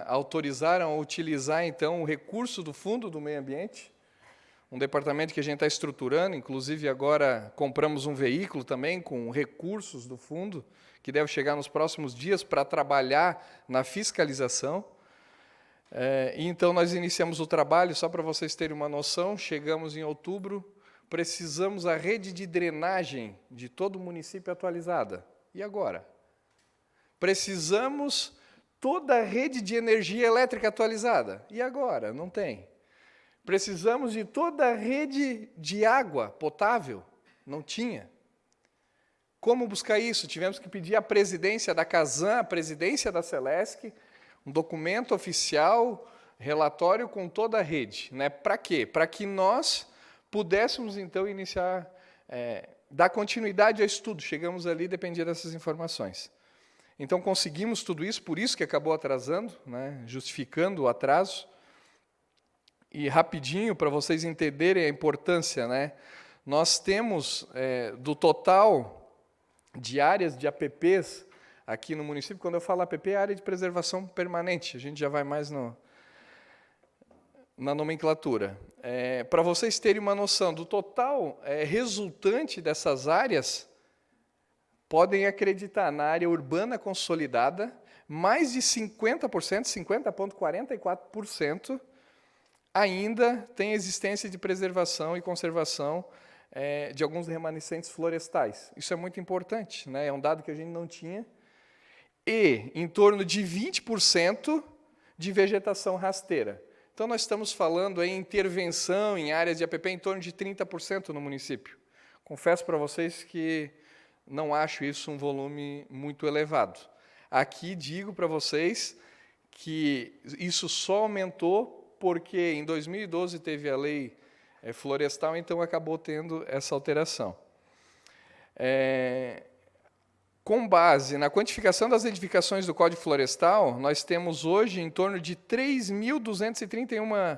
Autorizaram a utilizar, então, o recurso do Fundo do Meio Ambiente, um departamento que a gente está estruturando, inclusive agora compramos um veículo também com recursos do fundo, que deve chegar nos próximos dias para trabalhar na fiscalização. Então, nós iniciamos o trabalho, só para vocês terem uma noção, chegamos em outubro, precisamos a rede de drenagem de todo o município atualizada. E agora? Precisamos toda a rede de energia elétrica atualizada. E agora? Não tem. Precisamos de toda a rede de água potável. Não tinha. Como buscar isso? Tivemos que pedir à presidência da Casan, à presidência da Celesc, um documento oficial, relatório com toda a rede. Para quê? Para que nós pudéssemos, então, iniciar, dar continuidade ao estudo. Chegamos ali, dependia dessas informações. Então, conseguimos tudo isso, por isso que acabou atrasando, justificando o atraso. E, rapidinho, para vocês entenderem a importância, nós temos, do total de áreas de APPs aqui no município, quando eu falo APP, é área de preservação permanente, a gente já vai mais na nomenclatura. Para vocês terem uma noção, do total resultante dessas áreas, podem acreditar, na área urbana consolidada, mais de 50%, 50,44%, ainda tem existência de preservação e conservação de alguns remanescentes florestais. Isso é muito importante, é um dado que a gente não tinha. E em torno de 20% de vegetação rasteira. Então, nós estamos falando em intervenção em áreas de APP em torno de 30% no município. Confesso para vocês que não acho isso um volume muito elevado. Aqui digo para vocês que isso só aumentou porque em 2012 teve a lei florestal, então acabou tendo essa alteração. Com base na quantificação das edificações do Código Florestal, nós temos hoje em torno de 3.231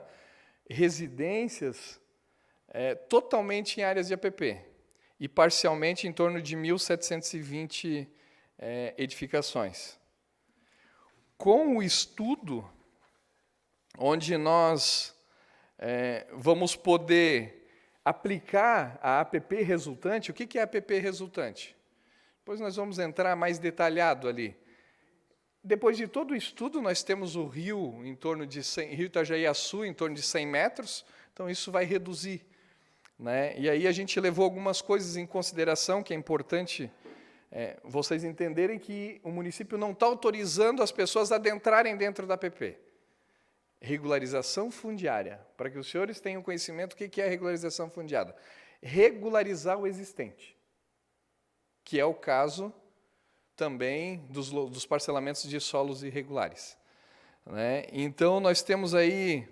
residências totalmente em áreas de APP e parcialmente em torno de 1.720 edificações. Com o estudo, onde nós vamos poder aplicar a APP resultante. O que é a APP resultante? Depois nós vamos entrar mais detalhado ali. Depois de todo o estudo, nós temos o rio em torno de 100, Rio Itajaí-Açu em torno de 100 metros, então isso vai reduzir. E aí a gente levou algumas coisas em consideração, que é importante vocês entenderem que o município não está autorizando as pessoas a adentrarem dentro da APP. Regularização fundiária, para que os senhores tenham conhecimento do que é a regularização fundiária. Regularizar o existente, que é o caso também dos parcelamentos de solos irregulares. Então, nós temos aí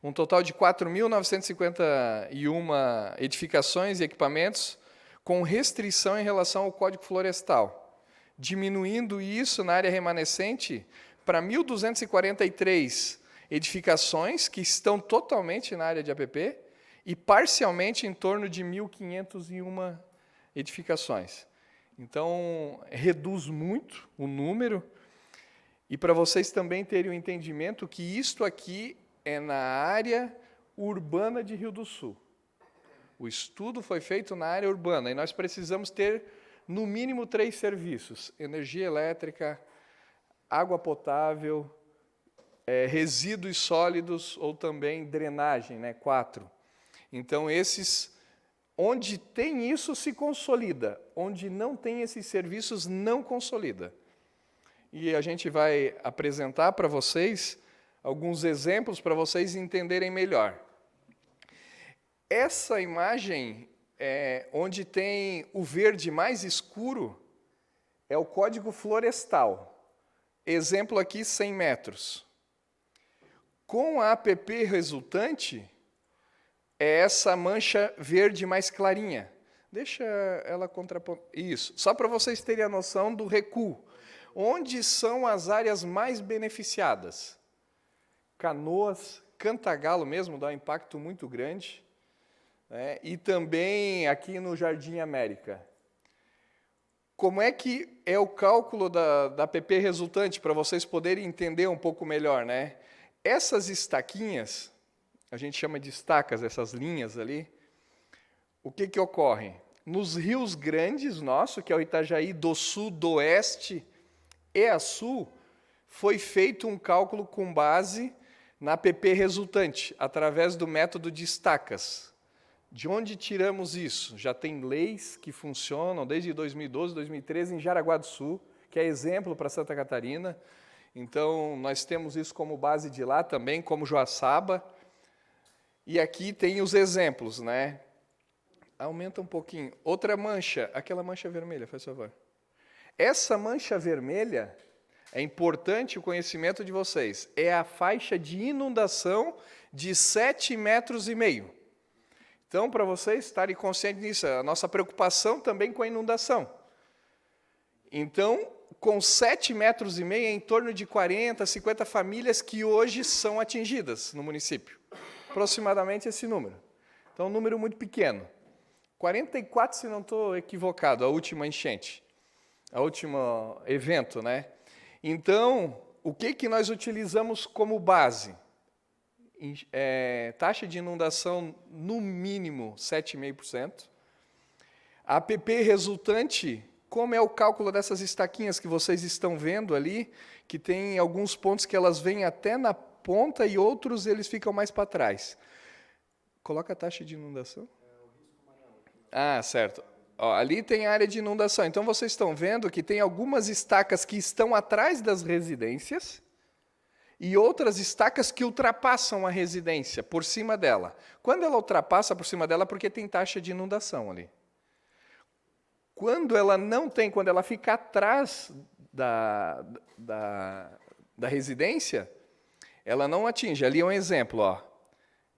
um total de 4.951 edificações e equipamentos com restrição em relação ao Código Florestal, diminuindo isso na área remanescente para 1.243 edificações que estão totalmente na área de APP e parcialmente em torno de 1.501 edificações. Então, reduz muito o número. E para vocês também terem o entendimento que isto aqui é na área urbana de Rio do Sul. O estudo foi feito na área urbana e nós precisamos ter, no mínimo, 3 serviços: energia elétrica, água potável, resíduos sólidos ou também drenagem, 4. Então, esses, onde tem isso, se consolida. Onde não tem esses serviços, não consolida. E a gente vai apresentar para vocês alguns exemplos para vocês entenderem melhor. Essa imagem, onde tem o verde mais escuro, é o Código Florestal. Exemplo aqui, 100 metros. Com a APP resultante, é essa mancha verde mais clarinha. Deixa ela contrapor. Isso, só para vocês terem a noção do recuo. Onde são as áreas mais beneficiadas? Canoas, Cantagalo mesmo, dá um impacto muito grande. E também aqui no Jardim América. como é que é o cálculo da PP resultante, para vocês poderem entender um pouco melhor, né? Essas estaquinhas, a gente chama de estacas, essas linhas ali, o que ocorre? Nos rios grandes nosso, que é o Itajaí do Sul, do Oeste e a Sul, foi feito um cálculo com base na PP resultante, através do método de estacas. De onde tiramos isso? Já tem leis que funcionam desde 2012, 2013, em Jaraguá do Sul, que é exemplo para Santa Catarina. Então, nós temos isso como base de lá também, como Joaçaba. E aqui tem os exemplos, né? Aumenta um pouquinho. Outra mancha, aquela mancha vermelha, faz favor. Essa mancha vermelha, é importante o conhecimento de vocês, é a faixa de inundação de 7,5 metros. Então, para vocês estarem conscientes nisso, a nossa preocupação também com a inundação. Então, com 7,5 metros, é em torno de 40, 50 famílias que hoje são atingidas no município. Aproximadamente esse número. Então, um número muito pequeno. 44, se não estou equivocado, a última enchente, a último evento, né? Então, o que nós utilizamos como base? Taxa de inundação, no mínimo, 7,5%. A APP resultante, como é o cálculo dessas estaquinhas que vocês estão vendo ali, que tem alguns pontos que elas vêm até na ponta e outros eles ficam mais para trás. Coloca a taxa de inundação. Ah, certo. Ó, ali tem a área de inundação. Então, vocês estão vendo que tem algumas estacas que estão atrás das residências e outras estacas que ultrapassam a residência, por cima dela. Quando ela ultrapassa por cima dela, porque tem taxa de inundação ali. Quando ela não tem, quando ela fica atrás da residência, ela não atinge. Ali é um exemplo, ó.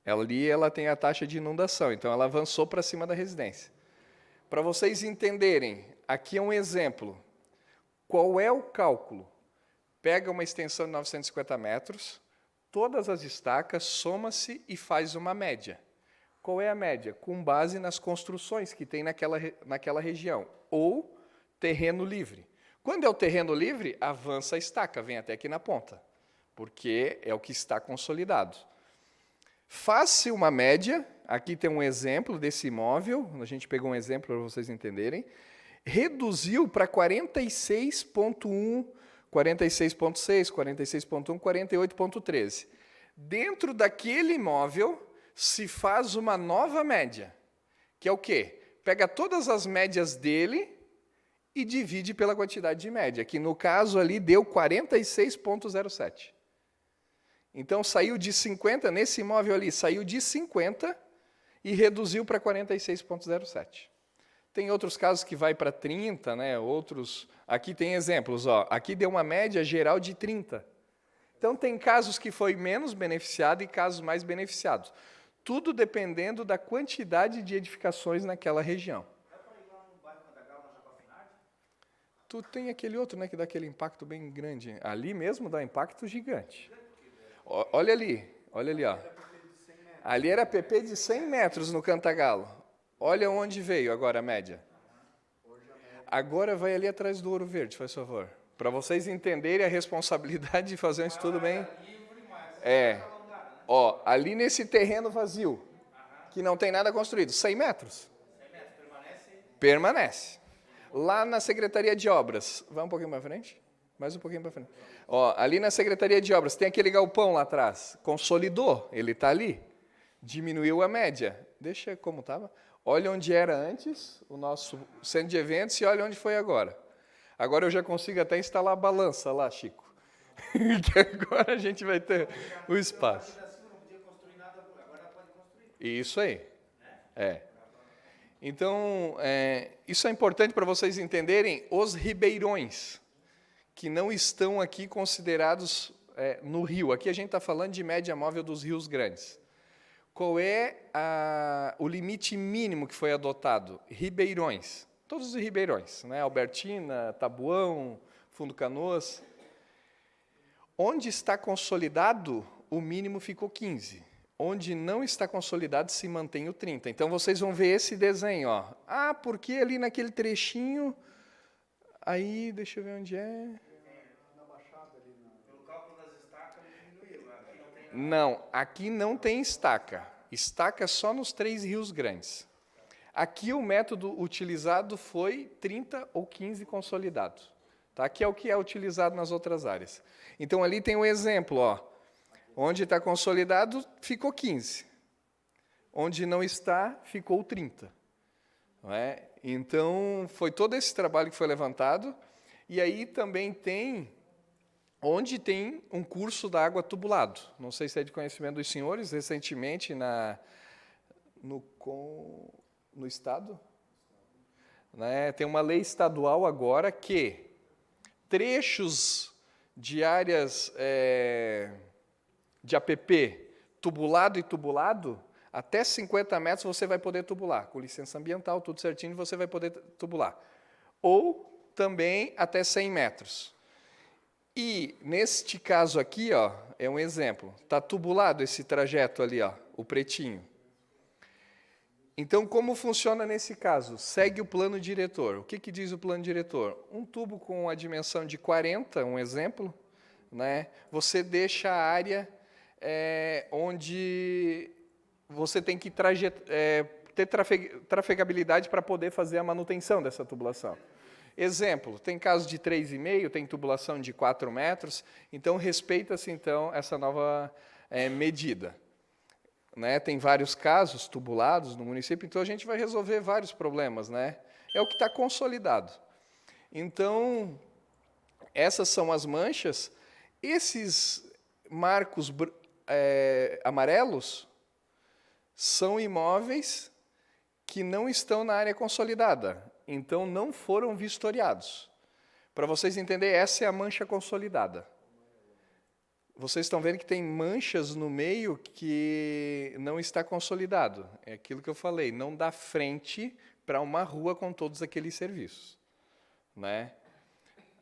Ali ela tem a taxa de inundação, então ela avançou para cima da residência. Para vocês entenderem, aqui é um exemplo. Qual é o cálculo? Pega uma extensão de 950 metros, todas as estacas, soma-se e faz uma média. Qual é a média? Com base nas construções que tem naquela região, ou terreno livre. Quando é o terreno livre, avança a estaca, vem até aqui na ponta, porque é o que está consolidado. Faz-se uma média, aqui tem um exemplo desse imóvel, a gente pegou um exemplo para vocês entenderem, reduziu para 46,1, 46,6, 46,1, 48,13. Dentro daquele imóvel, se faz uma nova média, que é o quê? Pega todas as médias dele e divide pela quantidade de média, que no caso ali deu 46,07. Então, saiu de 50, nesse imóvel ali, saiu de 50 e reduziu para 46,07. Tem outros casos que vai para 30, né? Outros, aqui tem exemplos, ó. Aqui deu uma média geral de 30. Então, tem casos que foi menos beneficiado e casos mais beneficiados. Tudo dependendo da quantidade de edificações naquela região. Dá para ir lá no bairro Cantagal, na Jaguafinade? Tu tem aquele outro, né, que dá aquele impacto bem grande. Ali mesmo dá um impacto gigante. Olha ali, ó. Ali era PP de 100 metros no Cantagalo. Olha onde veio agora a média. Agora vai ali atrás do Ouro Verde, faz favor. Para vocês entenderem a responsabilidade de fazer um estudo bem... Ó, ali nesse terreno vazio, que não tem nada construído, 100 metros. 100 metros, permanece. Lá na Secretaria de Obras, vai um pouquinho para frente? Mais um pouquinho para frente. Ó, ali na Secretaria de Obras, tem aquele galpão lá atrás. Consolidou, ele está ali. Diminuiu a média. Deixa como estava. Olha onde era antes, o nosso centro de eventos, e olha onde foi agora. Agora eu já consigo até instalar a balança lá, Chico. Que agora a gente vai ter o espaço. Isso aí. Então, isso é importante para vocês entenderem os ribeirões, que não estão aqui considerados no rio. Aqui a gente está falando de média móvel dos rios grandes. Qual é o limite mínimo que foi adotado? Ribeirões. Todos os ribeirões, né? Albertina, Tabuão, Fundo Canoas. Onde está consolidado, o mínimo ficou 15. Onde não está consolidado, se mantém o 30. Então, vocês vão ver esse desenho. Ó. Ah, porque ali naquele trechinho Aí, deixa eu ver onde é. Não, aqui não tem estaca. Estaca só nos 3 rios grandes. Aqui o método utilizado foi 30 ou 15 consolidados. Tá? Que é o que é utilizado nas outras áreas. Então, ali tem um exemplo. Ó. Onde está consolidado, ficou 15. Onde não está, ficou 30. Não é? Então, foi todo esse trabalho que foi levantado. E aí também tem, onde tem um curso da água tubulado. Não sei se é de conhecimento dos senhores, recentemente no Estado, né, tem uma lei estadual agora que trechos de áreas de APP tubulado e tubulado, até 50 metros você vai poder tubular. Com licença ambiental, tudo certinho, você vai poder tubular. Ou também até 100 metros. E, neste caso aqui, ó, é um exemplo. Está tubulado esse trajeto ali, ó, o pretinho. Então, como funciona nesse caso? Segue o plano diretor. O que diz o plano diretor? Um tubo com a dimensão de 40, um exemplo, né? Você deixa a área onde você tem que ter trafegabilidade para poder fazer a manutenção dessa tubulação. Exemplo, tem casos de 3,5, tem tubulação de 4 metros, então respeita-se então essa nova medida. Né? Tem vários casos tubulados no município, então a gente vai resolver vários problemas. Né? É o que está consolidado. Então, essas são as manchas. Esses marcos amarelos são imóveis que não estão na área consolidada, então não foram vistoriados. Para vocês entenderem, essa é a mancha consolidada. Vocês estão vendo que tem manchas no meio que não está consolidado. É aquilo que eu falei, não dá frente para uma rua com todos aqueles serviços. Né?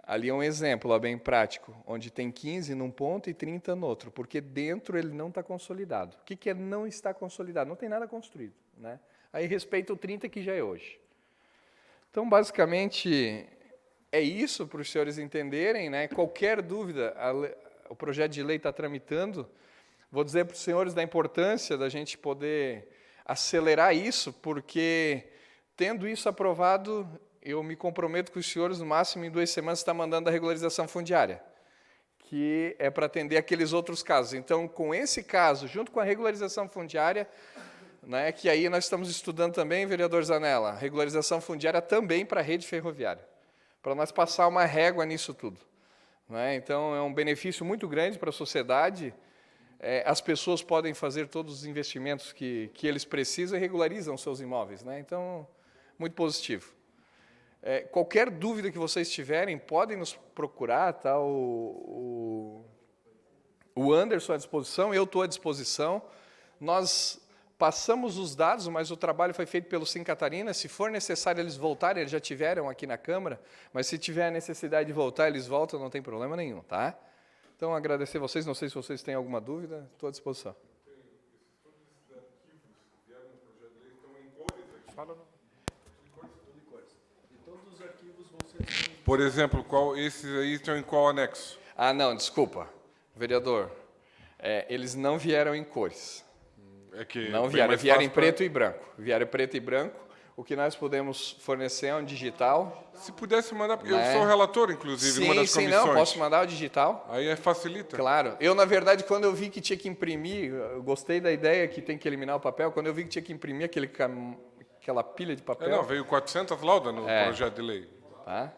Ali é um exemplo bem prático, onde tem 15 num ponto e 30 no outro, porque dentro ele não está consolidado. O que é não está consolidado? Não tem nada construído. Né? Aí respeita o 30 que já é hoje. Então, basicamente, é isso para os senhores entenderem. Né? Qualquer dúvida, o projeto de lei está tramitando. Vou dizer para os senhores da importância da gente poder acelerar isso, porque, tendo isso aprovado, eu me comprometo com os senhores, no máximo em 2 semanas, está mandando a regularização fundiária, que é para atender aqueles outros casos. Então, com esse caso, junto com a regularização fundiária, né, que aí nós estamos estudando também, vereador Zanella, regularização fundiária também para a rede ferroviária, para nós passar uma régua nisso tudo. Né? Então, é um benefício muito grande para a sociedade. As pessoas podem fazer todos os investimentos que eles precisam e regularizam seus imóveis. Né? Então, muito positivo. Qualquer dúvida que vocês tiverem, podem nos procurar. Tá? O Anderson à disposição, eu estou à disposição. Nós passamos os dados, mas o trabalho foi feito pelo Sim Catarina. Se for necessário eles voltarem, eles já tiveram aqui na Câmara, mas se tiver a necessidade de voltar, eles voltam, não tem problema nenhum. Tá? Então, agradecer a vocês. Não sei se vocês têm alguma dúvida, estou à disposição. Por exemplo, esses aí estão em qual anexo? Ah, não, desculpa, vereador. Eles não vieram em cores. Não vieram em preto e branco. Vieram preto e branco. O que nós podemos fornecer é um digital. Se pudesse mandar, porque eu sou relator, inclusive, uma das comissões. Sim, não, posso mandar o digital. Aí facilita. Claro. Eu, na verdade, quando eu vi que tinha que imprimir, eu gostei da ideia que tem que eliminar o papel, quando eu vi que tinha que imprimir aquela pilha de papel... Não, veio 400 laudas no projeto de lei. Tá?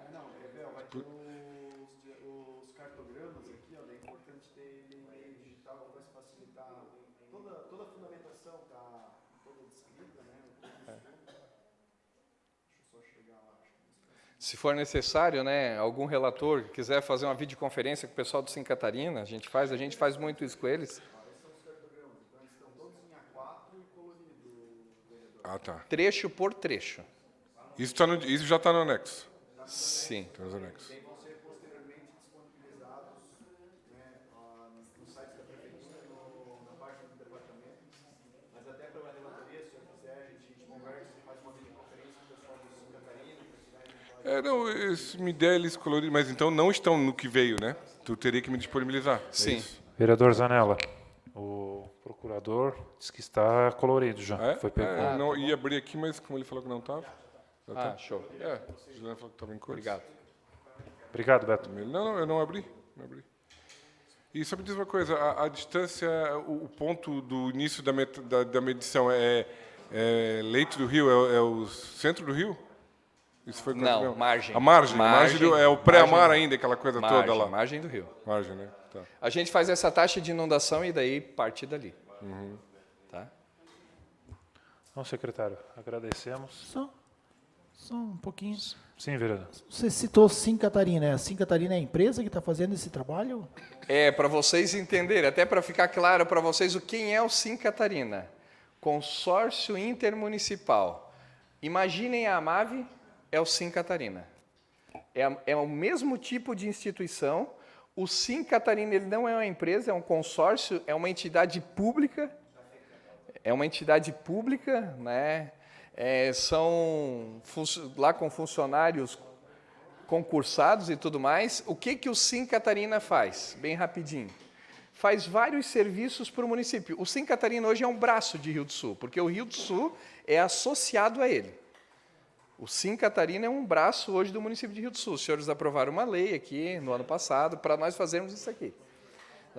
Os cartogramas aqui, ó, é importante ter ele em meio digital para facilitar toda a fundamentação, tá toda descrita, né? Deixa eu só chegar lá. Se for necessário, né, algum relator que quiser fazer uma videoconferência com o pessoal do Sim Catarina, a gente faz muito isso com eles. Esses são os cartogramas, então eles estão todos em A4 e colorido. Ah, tá. Trecho por trecho. Isso já está no anexo. Sim. Está nos anexos. E vão ser posteriormente disponibilizados, né, no site da prefeitura, na página do departamento. Mas até pela relatoria, se eu quiser, a gente conversa, faz uma videoconferência com o pessoal do Sim Catarina, para tirar Não, me der eles coloridos, mas então não estão no que veio, né? Tu teria que me disponibilizar. Sim. isso? Vereador Zanella, o procurador disse que está colorido já. É? Foi pego. Eu não ia abrir aqui, mas como ele falou que não estava. Show. O Juliano falou que estava em cores. Obrigado. Obrigado, Beto. Não, eu não abri. E só me diz uma coisa, a distância, o ponto do início da medição é leito do rio, é o centro do rio? Isso foi Não, mesmo? margem. A margem é o pré-amar margem. ainda, aquela coisa toda lá. Margem do rio. Margem, né? Tá. A gente faz essa taxa de inundação e daí parte dali. Tá? Não, secretário, agradecemos. Só um pouquinho. Sim, vereador. Você citou Sim Catarina. A Sim Catarina é a empresa que está fazendo esse trabalho? Para vocês entenderem, até para ficar claro para vocês quem é o Sim Catarina. Consórcio Intermunicipal. Imaginem a AMAV, é o Sim Catarina. É o mesmo tipo de instituição. O Sim Catarina ele não é uma empresa, é um consórcio, é uma entidade pública. Né? São lá com funcionários concursados e tudo mais. O que o Sim Catarina faz? Bem rapidinho. Faz vários serviços para o município. O Sim Catarina hoje é um braço de Rio do Sul, porque o Rio do Sul é associado a ele. O Sim Catarina é um braço hoje do município de Rio do Sul. Os senhores aprovaram uma lei aqui no ano passado para nós fazermos isso aqui.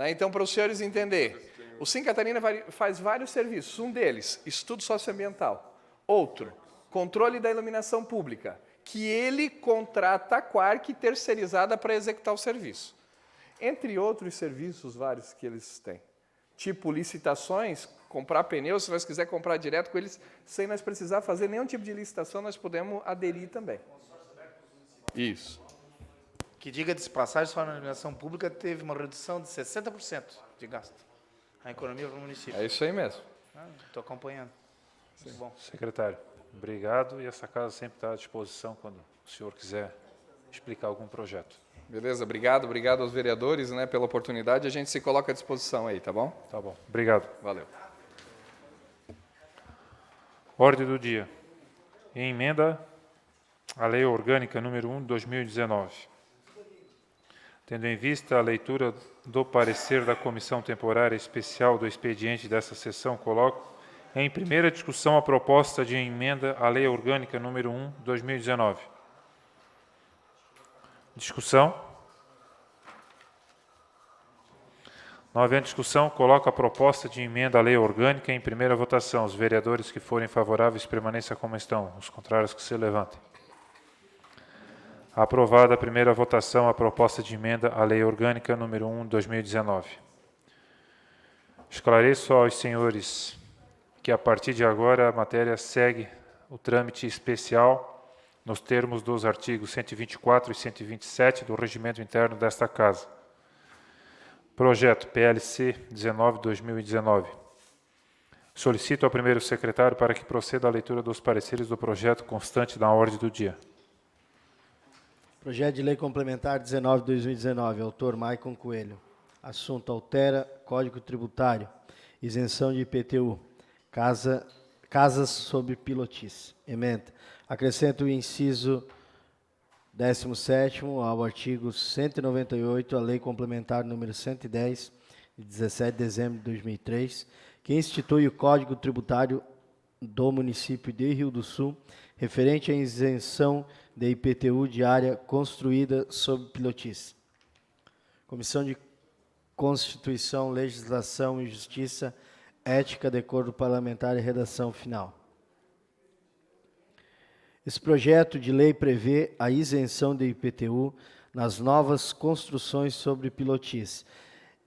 Então, para os senhores entenderem, o Sim Catarina faz vários serviços. Um deles, estudo socioambiental. Outro, controle da iluminação pública, que ele contrata a Quark terceirizada para executar o serviço. Entre outros serviços vários que eles têm. Tipo licitações, comprar pneus, se nós quiser comprar direto com eles, sem nós precisar fazer nenhum tipo de licitação, nós podemos aderir também. Isso. Que diga de passagem, só na iluminação pública teve uma redução de 60% de gasto. A economia para o município. É isso aí mesmo. Estou acompanhando. Muito bom. Secretário, obrigado. E essa casa sempre está à disposição quando o senhor quiser explicar algum projeto. Beleza, obrigado aos vereadores, né, pela oportunidade. A gente se coloca à disposição aí, tá bom? Tá bom, obrigado. Valeu. Ordem do dia. Em emenda à Lei Orgânica número 1 de 2019. Tendo em vista a leitura do parecer da Comissão Temporária Especial do expediente dessa sessão, coloco em primeira discussão a proposta de emenda à Lei Orgânica número 1 de 2019. Discussão. Não havendo discussão, coloco a proposta de emenda à Lei Orgânica em primeira votação. Os vereadores que forem favoráveis permaneçam como estão. Os contrários que se levantem. Aprovada a primeira votação a proposta de emenda à Lei Orgânica número 1 de 2019. Esclareço aos senhores que a partir de agora a matéria segue o trâmite especial nos termos dos artigos 124 e 127 do Regimento Interno desta Casa. Projeto PLC 19/2019. Solicito ao primeiro secretário para que proceda à leitura dos pareceres do projeto constante na ordem do dia. Projeto de Lei Complementar 19/2019, autor Maicon Coelho. Assunto: altera Código Tributário, isenção de IPTU, casas sob pilotis. Emenda: acrescenta o inciso 17º ao artigo 198, a Lei Complementar número 110, de 17 de dezembro de 2003, que institui o Código Tributário do município de Rio do Sul, referente à isenção de IPTU de área construída sob pilotis. Comissão de Constituição, Legislação e Justiça, Ética, Decoro Parlamentar e Redação Final. Esse projeto de lei prevê a isenção de IPTU nas novas construções sobre pilotis,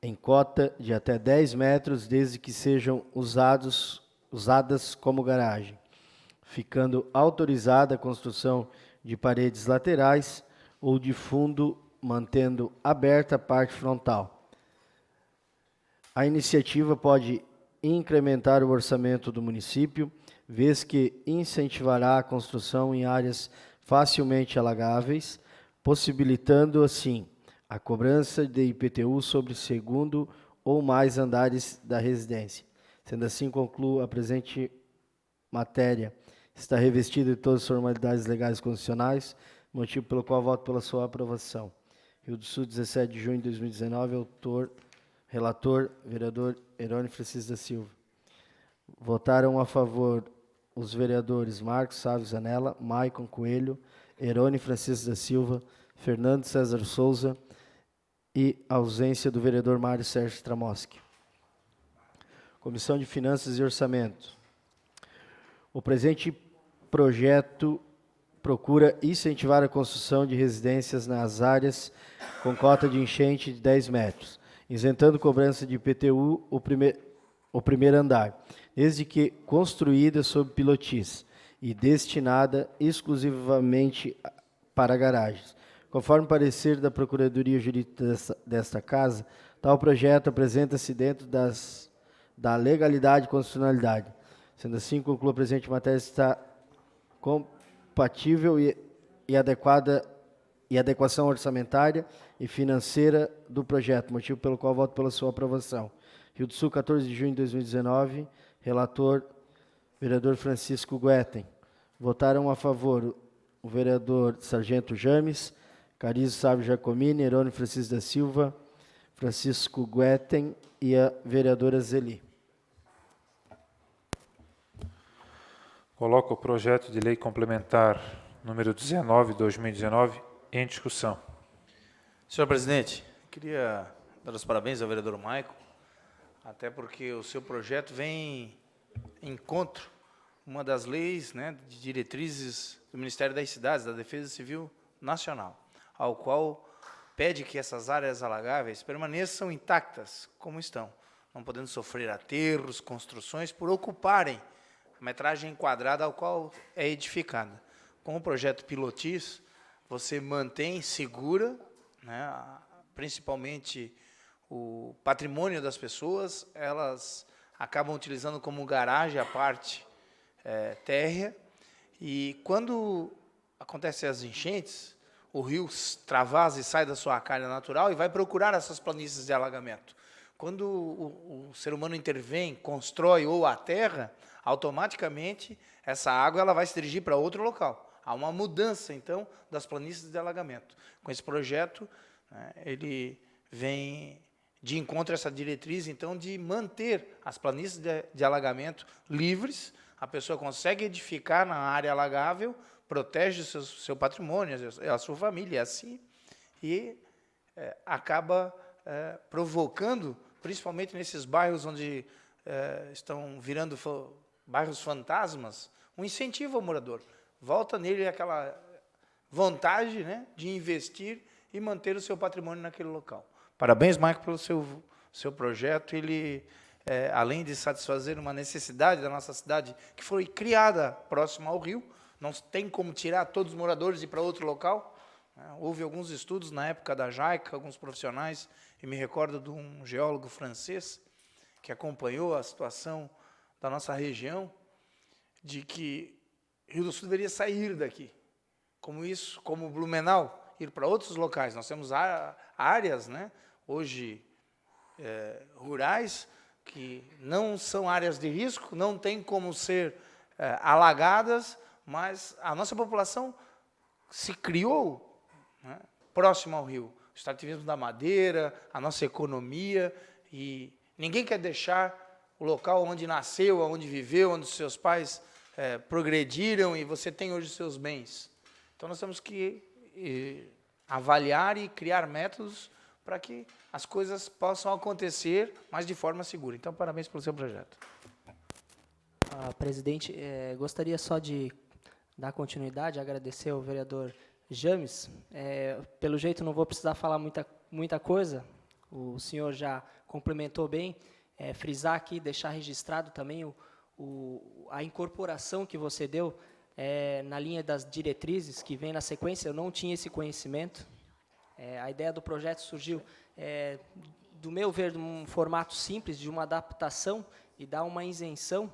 em cota de até 10 metros, desde que sejam usadas como garagem, ficando autorizada a construção de paredes laterais ou de fundo, mantendo aberta a parte frontal. A iniciativa pode incrementar o orçamento do município, vez que incentivará a construção em áreas facilmente alagáveis, possibilitando, assim, a cobrança de IPTU sobre o segundo ou mais andares da residência. Sendo assim, concluo a presente matéria está revestida de todas as formalidades legais e constitucionais, motivo pelo qual voto pela sua aprovação. Rio do Sul, 17 de junho de 2019, relator, vereador Herônimo Francisco da Silva. Votaram a favor os vereadores Marcos Salles Zanella, Maicon Coelho, Herônimo Francisco da Silva, Fernando César Souza e ausência do vereador Mário Sérgio Tramoski. Comissão de Finanças e Orçamento. O presente projeto procura incentivar a construção de residências nas áreas com cota de enchente de 10 metros, isentando cobrança de IPTU o primeiro andar, desde que construída sob pilotis e destinada exclusivamente para garagens. Conforme parecer da Procuradoria Jurídica desta Casa, tal projeto apresenta-se dentro da legalidade e constitucionalidade. Sendo assim, concluo a presente matéria está compatível e adequação orçamentária e financeira do projeto, motivo pelo qual voto pela sua aprovação. Rio do Sul, 14 de junho de 2019, relator, vereador Francisco Guetem. Votaram a favor o vereador Sargento James, Carizo Sábio Giacomini, Herônimo Francisco da Silva, Francisco Guetem e a vereadora Zeli. Coloco o projeto de lei complementar número 19, 2019, em discussão. Senhor presidente, queria dar os parabéns ao vereador Maicon, até porque o seu projeto vem em encontro uma das leis, né, de diretrizes do Ministério das Cidades, da Defesa Civil Nacional, ao qual pede que essas áreas alagáveis permaneçam intactas como estão, não podendo sofrer aterros, construções, por ocuparem a metragem enquadrada ao qual é edificada. Com o projeto Pilotis, você mantém segura, né, principalmente o patrimônio das pessoas, elas acabam utilizando como garagem a parte térrea, e quando acontecem as enchentes, o rio extravasa e sai da sua calha natural e vai procurar essas planícies de alagamento. Quando o ser humano intervém, constrói ou aterra, automaticamente essa água ela vai se dirigir para outro local. Há uma mudança, então, das planícies de alagamento. Com esse projeto, né, ele vem de encontro a essa diretriz, então, de manter as planícies de alagamento livres. A pessoa consegue edificar na área alagável, protege o seu patrimônio, a sua família, assim, e acaba provocando, principalmente nesses bairros onde estão virando bairros fantasmas, um incentivo ao morador. Volta nele aquela vontade, né, de investir e manter o seu patrimônio naquele local. Parabéns, Maicon, pelo seu projeto. Ele, além de satisfazer uma necessidade da nossa cidade, que foi criada próxima ao rio, não tem como tirar todos os moradores e ir para outro local. Houve alguns estudos na época da JAICA, alguns profissionais, e me recordo de um geólogo francês que acompanhou a situação da nossa região, de que Rio do Sul deveria sair daqui, como Blumenau, ir para outros locais. Nós temos áreas, né, hoje rurais, que não são áreas de risco, não tem como ser alagadas, mas a nossa população se criou, né, próximo ao rio. O extrativismo da madeira, a nossa economia, e ninguém quer deixar o local onde nasceu, onde viveu, onde os seus pais progrediram e você tem hoje os seus bens. Então, nós temos que avaliar e criar métodos para que as coisas possam acontecer, mas de forma segura. Então, parabéns pelo seu projeto. Presidente, gostaria só de dar continuidade, agradecer ao vereador James. Pelo jeito, não vou precisar falar muita coisa, o senhor já complementou bem. Frisar aqui, deixar registrado também a incorporação que você deu na linha das diretrizes, que vem na sequência. Eu não tinha esse conhecimento. A ideia do projeto surgiu, do meu ver, de um formato simples, de uma adaptação e dar uma isenção,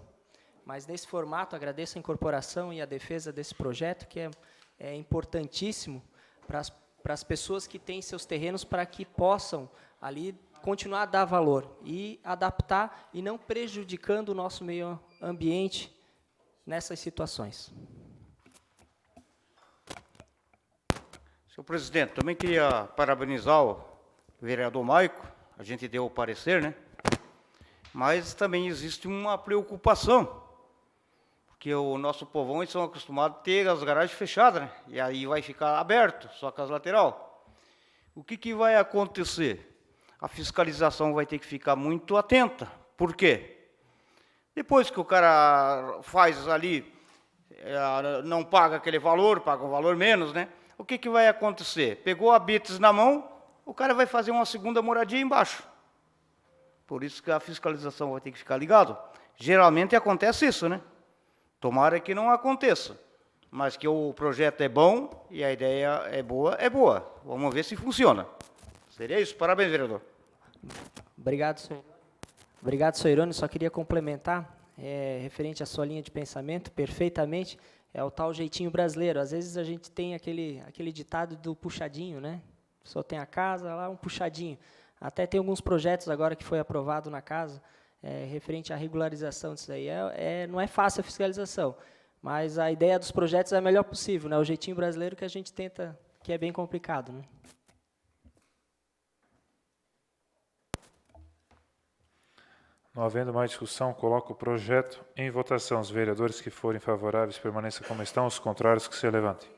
mas nesse formato agradeço a incorporação e a defesa desse projeto, que é importantíssimo para as pessoas que têm seus terrenos, para que possam ali continuar a dar valor e adaptar e não prejudicando o nosso meio ambiente nessas situações. Senhor presidente, também queria parabenizar o vereador Maico, a gente deu o parecer, né? Mas também existe uma preocupação, porque o nosso povão, eles são acostumados a ter as garagens fechadas, né? E aí vai ficar aberto, só com as lateral. O que vai acontecer? A fiscalização vai ter que ficar muito atenta. Por quê? Depois que o cara faz ali, não paga aquele valor, paga um valor menos, né? O que vai acontecer? Pegou a BITS na mão, o cara vai fazer uma segunda moradia embaixo. Por isso que a fiscalização vai ter que ficar ligado. Geralmente acontece isso, né? Tomara que não aconteça. Mas que o projeto é bom e a ideia é boa, é boa. Vamos ver se funciona. Seria isso. Parabéns, vereador. Obrigado, senhor. Obrigado, senhor Irônio. Só queria complementar, referente à sua linha de pensamento, perfeitamente, é o tal jeitinho brasileiro. Às vezes a gente tem aquele ditado do puxadinho, né? Só tem a casa, lá um puxadinho. Até tem alguns projetos agora que foi aprovado na casa, referente à regularização disso aí. Não é fácil a fiscalização, mas a ideia dos projetos é a melhor possível, né? O jeitinho brasileiro que a gente tenta, que é bem complicado, né? Não havendo mais discussão, coloco o projeto em votação. Os vereadores que forem favoráveis permaneçam como estão, os contrários que se levantem.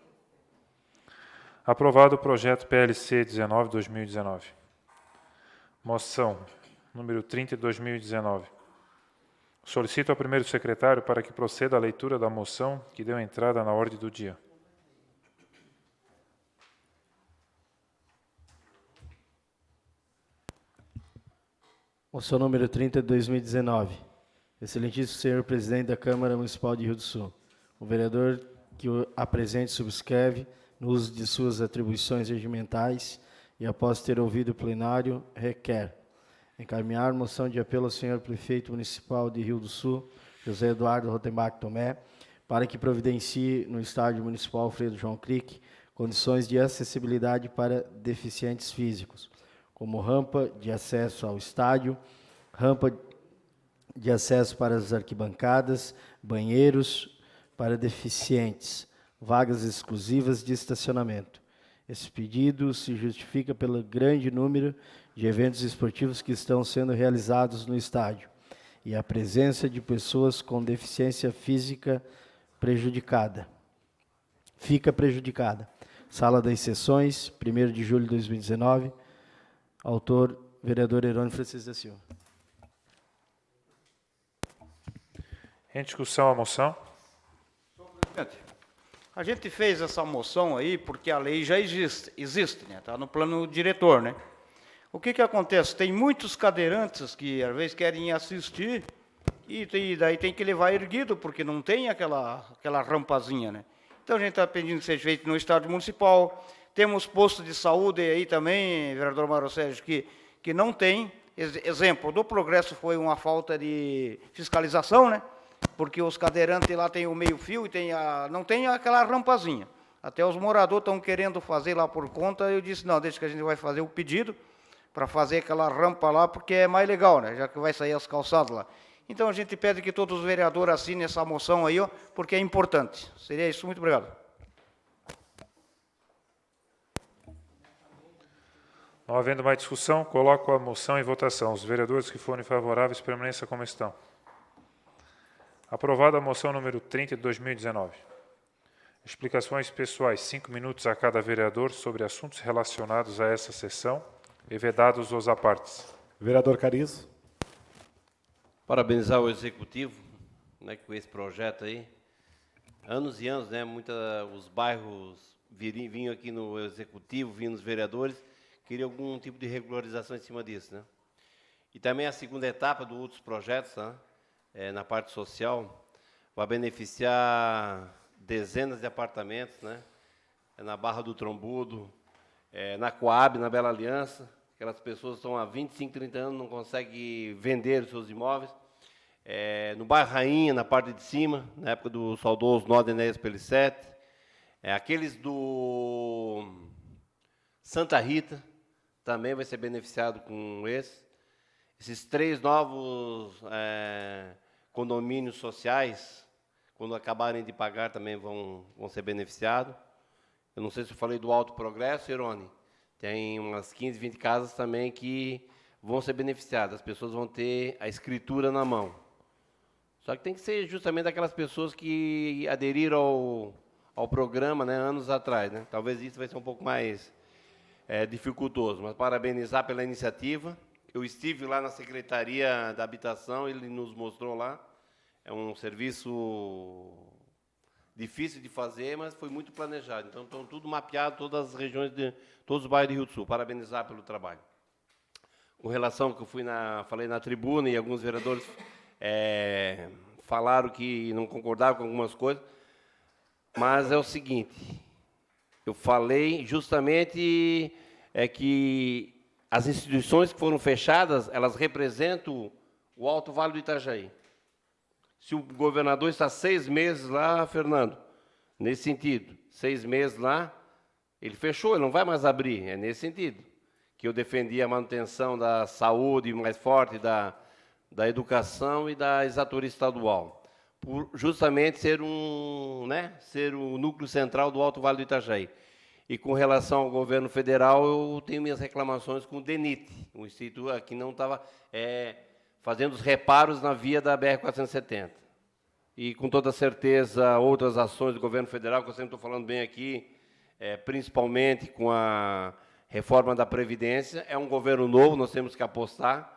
Aprovado o projeto PLC 19/2019. Moção número 30 de 2019. Solicito ao primeiro secretário para que proceda a leitura da moção que deu entrada na ordem do dia. Moção número 30 de 2019. Excelentíssimo senhor presidente da Câmara Municipal de Rio do Sul. O vereador que o apresente subscreve, no uso de suas atribuições regimentais e após ter ouvido o plenário, requer encaminhar moção de apelo ao senhor prefeito municipal de Rio do Sul, José Eduardo Rotenbach Tomé, para que providencie no estádio municipal Alfredo João Crick condições de acessibilidade para deficientes físicos, como rampa de acesso ao estádio, rampa de acesso para as arquibancadas, banheiros para deficientes, vagas exclusivas de estacionamento. Esse pedido se justifica pelo grande número de eventos esportivos que estão sendo realizados no estádio e a presença de pessoas com deficiência física fica prejudicada. Sala das Sessões, 1º de julho de 2019. Autor, vereador Herônimo Francisco da Silva. Em discussão a moção. A gente fez essa moção aí porque a lei já existe, né? Está no plano diretor, né? O que acontece? Tem muitos cadeirantes que às vezes querem assistir e daí tem que levar erguido, porque não tem aquela rampazinha, né? Então a gente está pedindo que seja feito no estádio municipal. Temos postos de saúde aí também, vereador Mauro Sérgio, que não tem. Exemplo, do Progresso foi uma falta de fiscalização, né? Porque os cadeirantes lá têm o meio-fio e não tem aquela rampazinha. Até os moradores estão querendo fazer lá por conta, eu disse, não, deixa que a gente vai fazer o pedido para fazer aquela rampa lá, porque é mais legal, né? Já que vai sair as calçadas lá. Então a gente pede que todos os vereadores assinem essa moção aí, ó, porque é importante. Seria isso, muito obrigado. Não havendo mais discussão, coloco a moção em votação. Os vereadores que forem favoráveis permaneçam como estão. Aprovada a moção número 30 de 2019. Explicações pessoais, 5 minutos a cada vereador sobre assuntos relacionados a essa sessão e vedados os apartes. Vereador Carizo. Parabenizar o Executivo, né, com esse projeto aí. Anos e anos, né, os bairros vinham aqui no Executivo, vinham nos vereadores, queriam algum tipo de regularização em cima disso, né? E também a segunda etapa dos outros projetos, né, na parte social, vai beneficiar dezenas de apartamentos, né, na Barra do Trombudo, na Coab, na Bela Aliança. Aquelas pessoas estão há 25, 30 anos, não conseguem vender os seus imóveis. No bairro Rainha, na parte de cima, na época do saudoso Nó de Enéas Pelissete. Aqueles do Santa Rita também vai ser beneficiado com esses 3 novos condomínios sociais, quando acabarem de pagar, também vão ser beneficiados. Eu não sei se eu falei do Alto Progresso, Irone. Tem umas 15, 20 casas também que vão ser beneficiadas. As pessoas vão ter a escritura na mão. Só que tem que ser justamente aquelas pessoas que aderiram ao programa, né, anos atrás, né? Talvez isso vai ser um pouco mais dificultoso, mas parabenizar pela iniciativa. Eu estive lá na Secretaria da Habitação, ele nos mostrou lá. É um serviço difícil de fazer, mas foi muito planejado. Então, estão tudo mapeado, todas as regiões, todos os bairros de Rio do Sul. Parabenizar pelo trabalho. Com relação ao que eu falei na tribuna, e alguns vereadores falaram que não concordavam com algumas coisas, mas é o seguinte, eu falei justamente que as instituições que foram fechadas, elas representam o Alto Vale do Itajaí. Se o governador está 6 meses lá, Fernando, nesse sentido, 6 meses lá, ele fechou, ele não vai mais abrir, é nesse sentido. Que eu defendi a manutenção da saúde mais forte, da educação e da exatoria estadual, por justamente ser ser o núcleo central do Alto Vale do Itajaí. E com relação ao governo federal, eu tenho minhas reclamações com o DENIT, o instituto aqui não estava fazendo os reparos na via da BR-470. E, com toda certeza, outras ações do governo federal, que eu sempre estou falando bem aqui, principalmente com a reforma da Previdência, é um governo novo, nós temos que apostar.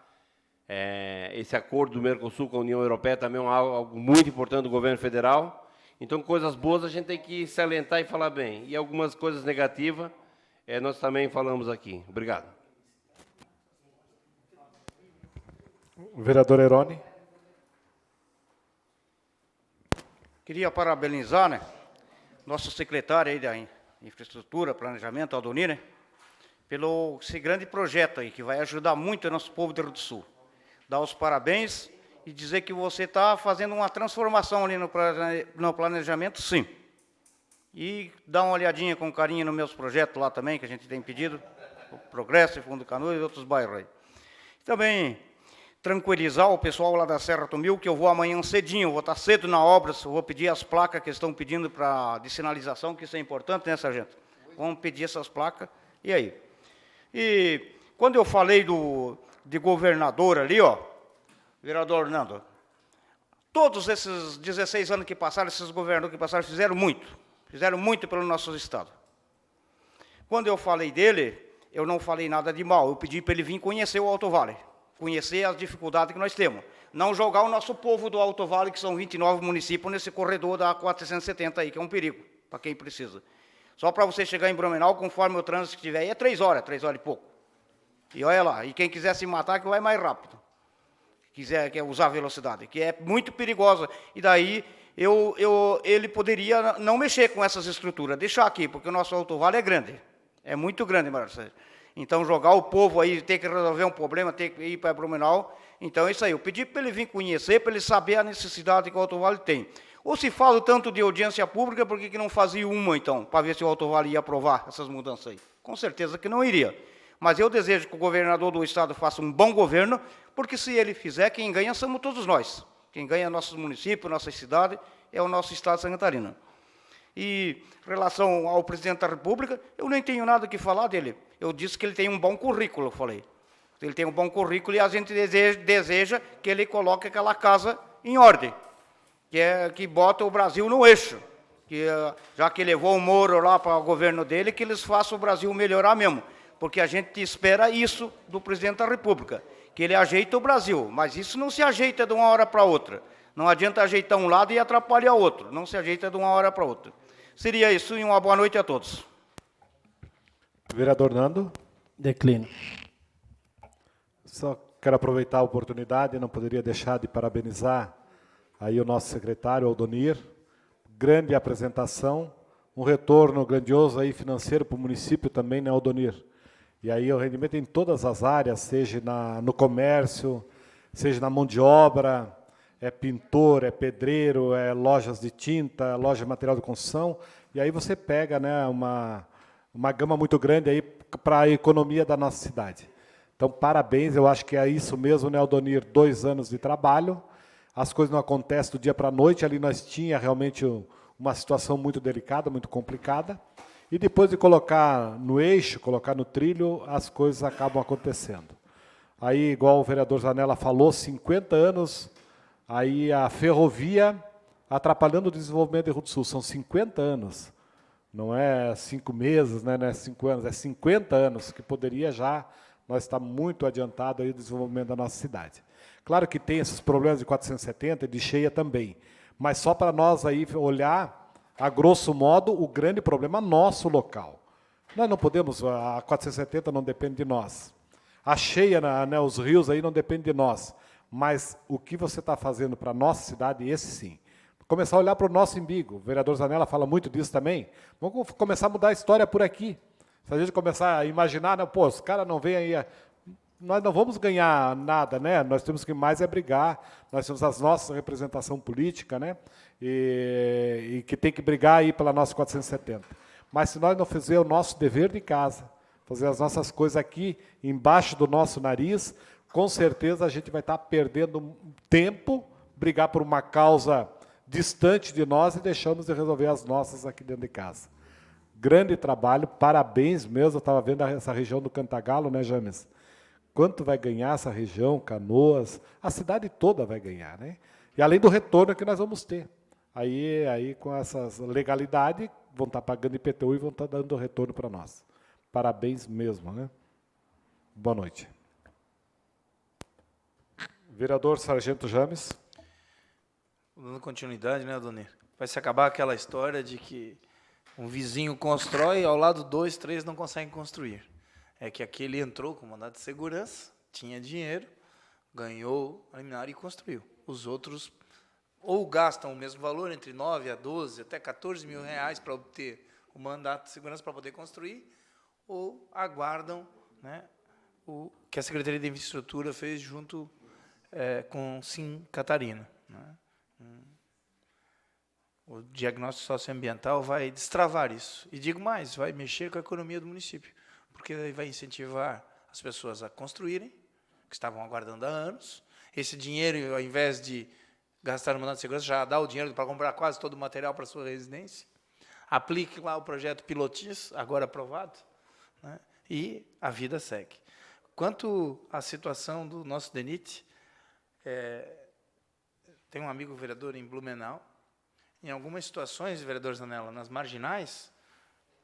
Esse acordo do Mercosul com a União Europeia também é algo muito importante do governo federal. Então, coisas boas a gente tem que salientar e falar bem. E algumas coisas negativas, nós também falamos aqui. Obrigado. Vereador Irone. Queria parabenizar, né, nosso secretário aí da Infraestrutura, Planejamento, Aldoni, né, pelo esse grande projeto aí, que vai ajudar muito o nosso povo do Rio do Sul. Dar os parabéns e dizer que você está fazendo uma transformação ali no planejamento, sim. E dar uma olhadinha com carinho nos meus projetos lá também, que a gente tem pedido, o Progresso, Fundo Canoas e outros bairros aí. Também tranquilizar o pessoal lá da Serra Tumil, que eu vou amanhã cedinho, vou estar cedo na obra, vou pedir as placas que estão pedindo de sinalização, que isso é importante, né, sargento? Vamos pedir essas placas, e aí? E quando eu falei de governador ali, ó, vereador Nando, todos esses 16 anos que passaram, esses governadores que passaram, fizeram muito pelo nosso estado. Quando eu falei dele, eu não falei nada de mal, eu pedi para ele vir conhecer o Alto Vale, conhecer as dificuldades que nós temos. Não jogar o nosso povo do Alto Vale, que são 29 municípios, nesse corredor da 470 aí, que é um perigo, para quem precisa. Só para você chegar em Blumenau, conforme o trânsito que tiver aí, é 3 horas e pouco. E olha lá, e quem quiser se matar, que vai mais rápido. Quer usar velocidade, que é muito perigosa. E daí, ele poderia não mexer com essas estruturas, deixar aqui, porque o nosso Alto Vale é grande. É muito grande, Marcelo. Então, jogar o povo aí, ter que resolver um problema, ter que ir para Blumenau. Então, é isso aí. Eu pedi para ele vir conhecer, para ele saber a necessidade que o Alto Vale tem. Ou se fala tanto de audiência pública, por que não fazia uma, então, para ver se o Alto Vale ia aprovar essas mudanças aí? Com certeza que não iria. Mas eu desejo que o governador do estado faça um bom governo, porque se ele fizer, quem ganha somos todos nós. Quem ganha é nossos municípios, nossa cidade, é o nosso estado de Santa Catarina. E, em relação ao presidente da República, eu nem tenho nada que falar dele. Eu disse que ele tem um bom currículo, eu falei. Ele tem um bom currículo e a gente deseja que ele coloque aquela casa em ordem, que bota o Brasil no eixo. Já que levou o Moro lá para o governo dele, que eles façam o Brasil melhorar mesmo. Porque a gente espera isso do presidente da República, que ele ajeita o Brasil, mas isso não se ajeita de uma hora para outra. Não adianta ajeitar um lado e atrapalhar o outro, não se ajeita de uma hora para outra. Seria isso e uma boa noite a todos. Vereador Nando. Declino. Só quero aproveitar a oportunidade, não poderia deixar de parabenizar aí o nosso secretário, Aldonir. Grande apresentação, um retorno grandioso aí financeiro para o município também, né, Aldonir? E aí o rendimento em todas as áreas, seja no comércio, seja na mão de obra, é pintor, é pedreiro, é lojas de tinta, loja de material de construção, e aí você pega, né, uma gama muito grande aí para a economia da nossa cidade. Então, parabéns, eu acho que é isso mesmo, né, Aldonir? 2 anos de trabalho, as coisas não acontecem do dia para a noite, ali nós tínhamos realmente uma situação muito delicada, muito complicada, E depois de colocar no eixo, colocar no trilho, as coisas acabam acontecendo. Aí, igual o vereador Zanella falou, 50 anos, aí a ferrovia atrapalhando o desenvolvimento de Rio do Sul. São 50 anos. Não é 5 meses, né, não é 5 anos, é 50 anos, que poderia já, nós estar muito adiantado aí o desenvolvimento da nossa cidade. Claro que tem esses problemas de 470 e de cheia também, mas só para nós aí olhar, a grosso modo, o grande problema nosso local. Nós não podemos, a 470 não depende de nós. A cheia, né, os rios aí não dependem de nós. Mas o que você está fazendo para a nossa cidade, esse sim. Começar a olhar para o nosso umbigo. O vereador Zanella fala muito disso também. Vamos começar a mudar a história por aqui. Se a gente começar a imaginar, né, pô, os caras não vêm aí... Nós não vamos ganhar nada, né? Nós temos que mais é brigar, nós temos a nossa representação política, né? E que tem que brigar aí pela nossa 470. Mas se nós não fizermos o nosso dever de casa, fazer as nossas coisas aqui, embaixo do nosso nariz, com certeza a gente vai estar perdendo tempo, brigar por uma causa distante de nós e deixamos de resolver as nossas aqui dentro de casa. Grande trabalho, parabéns mesmo, eu estava vendo essa região do Cantagalo, né, James? Quanto vai ganhar essa região, Canoas, a cidade toda vai ganhar, né? E além do retorno que nós vamos ter. Aí com essas legalidades, vão estar pagando IPTU e vão estar dando retorno para nós. Parabéns mesmo, né? Boa noite. Vereador Sargento James. Dando continuidade, né, Adonir? Vai se acabar aquela história de que um vizinho constrói, ao lado 2, 3 não conseguem construir. É que aquele entrou com mandado de segurança, tinha dinheiro, ganhou a liminar e construiu. Os outros ou gastam o mesmo valor, entre 9 a 12, até 14 mil reais para obter o mandato de segurança para poder construir, ou aguardam, né, o que a Secretaria de Infraestrutura fez junto com Sim Catarina. Né? O diagnóstico socioambiental vai destravar isso. E digo mais, vai mexer com a economia do município, porque vai incentivar as pessoas a construírem, que estavam aguardando há anos. Esse dinheiro, ao invés de gastar no mandato de segurança, já dá o dinheiro para comprar quase todo o material para a sua residência. Aplique lá o projeto Pilotis, agora aprovado, né? E a vida segue. Quanto à situação do nosso DENIT, tem um amigo vereador em Blumenau, em algumas situações, vereador Zanella, nas marginais,